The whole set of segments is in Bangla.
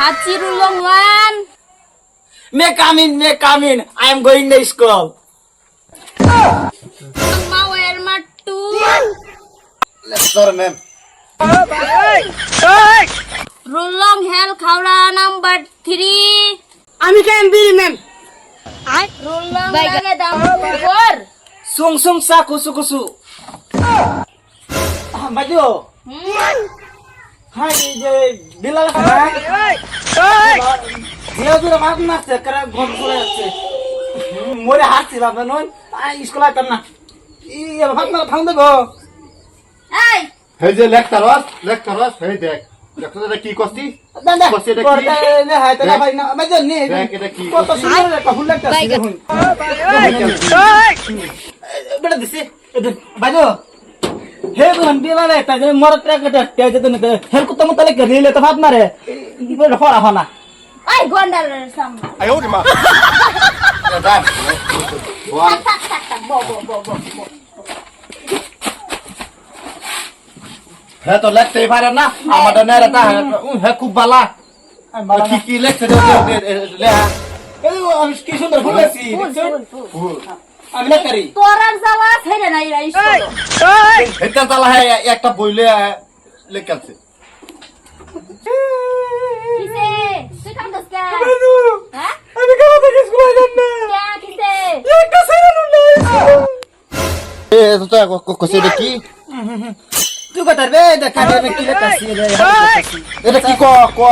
Hachirulong one. May come in. I am going to school. Mawar two. Let's go, ma'am. Rulong hell khawra number 3. আমি কেন বিল ma'am Rulong lage dam 4. Sung sa kusu. Baju. Hai je Bilal khana. Dia tu ramah na sekara ghom chole jaচ্ছে more হাসছি বাবা নন স্কুল আইতাম না ই ভাগ না ভাঙ দেবো Hey. এই যে লেকচারস এই দেখ দেখো এটা কি করছিস দাদা বসে এটা কি? করতে নে হাইতে না ভাই না বাজে নে দেখ এটা কি কত সুন্দর একটা ফুল লাগতাছে দেখুন বেটা দিছে বাজো হে বন Bilal এটা যে মর ট্রাক এটা তেজ তো নে হেল কুত্তা মতলে করিলে তো ভাত মারে ই বড় ফরা ফানা Ay gondar sam. দাদা Tak. Bo. হ্যাঁ তো লেখতেই পারে না আমাদের নেড়াটা হ্যাঁ খুব বালা কি লেখছে লেখা এই আমি কি সুন্দর ফুল আছি Full. আমি না করি Torar jawa thede na ira isko. এটা তালা হ্যাঁ একটা বইলে লেখাচ্ছে Kise? Tuh kam dos ka? Ha? আমি কেন থেকে স্কুল আইতাম না Kya kise? একটা সেরা নুলে এ তো কইছে এটা কি তুই কথা রে দেখা দেবে কি লেখাছি রে এটা কি ক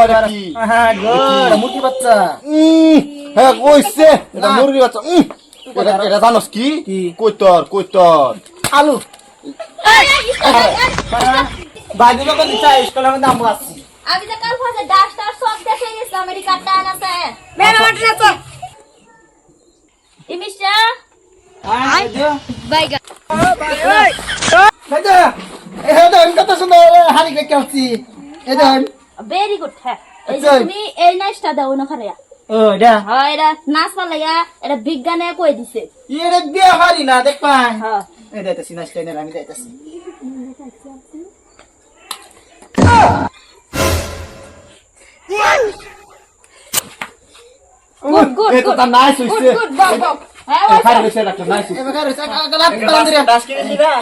এটা কি হ্যাঁ গড মুরগি বাচ্চা হ্যাঁ কইছে এটা মুরগি বাচ্চা এটা জানোস কি কি? কইতর আলু বাজু লোক দিছা স্কুলে আমি নাম আসছি আমি তো কাল ফাজে ডাস্টার সব দেখে গেছি আমেরিকার টান আছে ম্যাম আমার আছে ইমিশা আই বাইগা বাজু এ দেখুন কত সুন্দর হাড়ি কে কেলছি এ দেখুন ভেরি গুড হ্যাঁ এই যে আচ্ছা। তুমি এই নাচটা দাও না খারিয়া ও এটা হ্যাঁ এটা নাচ পালাইয়া এটা বিজ্ঞানে কই দিছে এর বিয়ে হারি না দেখ পাই হ্যাঁ এই দেখতেছি না স্টাইনের আমি দেখতেছি গুড এটা তো নাইস হইছে গুড বাও হ্যাঁ খাই হইছে একটা নাইস হইছে এবার রয়েছে গলাপ কালান্দ্রিয়া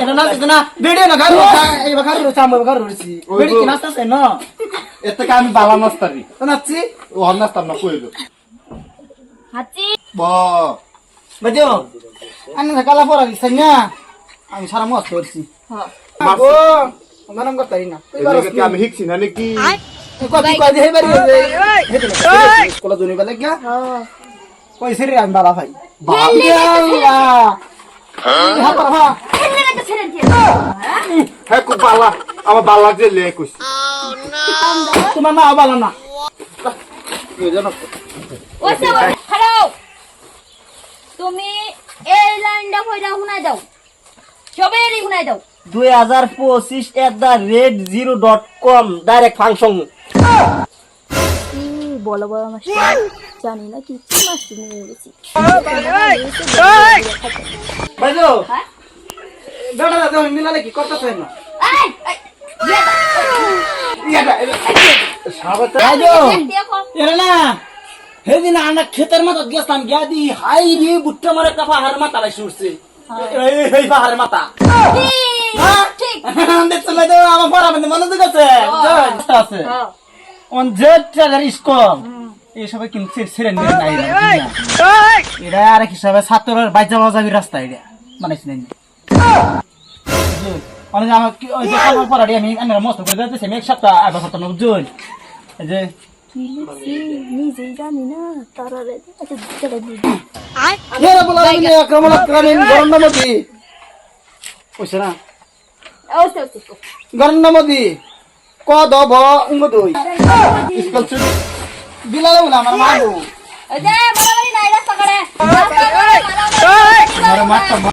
এটা না না ভিডিও না গাড়ি এই বাকার রয়েছে আমি বাকার রয়েছি ভিডিও কি নাচতেছে না এর থেকে আমি বালা নাস্তারি তো নাচছি ও নাস্তার না কইলো হাতি ব বাজু আমি কালা পড়া দিছি না আমি সারা মত করছি হ্যাঁ ও মনম করতারি না তুই এর কি আমি হিকছি না নাকি কই কই হে বাড়ি হেতে স্কুলে জনি বলে গিয়া হ্যাঁ কই সেরি আমি বালা ভাই হেললে আল্লাহ হ্যাঁ বাবা হেললে তো ছেড়ে দিয়ে হ্যাঁ খুব বালা আমার বালা যে লে কইছি তোমার মা বালা না এই জানো ওইসে হ্যালো তুমি এই লাইনটা কইরা শুনাই দাও সবেরই শুনাই দাও 2025@0.com ডাইরেক্ট ফাংশন বলো বলো মাস্টার জানি না কি কি মাস্টার নিয়ে গেছি বাজু হ্যাঁ দাদা দাদা মিলালে কি করতেছেন না এই বাজু দেখো এরা না হেদিন আনা ক্ষেতের মতো গেছতাম গিয়া দি হাই রে বুট্টা মারে কাফা হার মাথা লাই শুরছে এই পাহাড়ের মাথা ঠিক দেখছ না আমার পড়া মধ্যে মনোযোগ আছে আছে হ্যাঁ অন জেড ট্রাগার স্কুল এই সবাই কিন্তু ছেড়ে নিয়ে নাই এরা আর এক হিসাবে ছাত্রের বাইজা বাজাবি রাস্তা এটা বানাইছি নাই অনেক আমার ওই যে কামাল পড়াটি আমি মস্ত করে দিতেছি আমি এক সপ্তাহ আগে করতাম বুঝুন এই যে নিজেই জানি না তারা এরা বলা আক্রমণ গরম নদী বুঝছে না গরম নদী ক দ ভ উঙ্গ দই স্কুল ছুটি বিলালে বলে আমার মা এই যে বড় বড় নাই রাস্তা করে আমার মাথা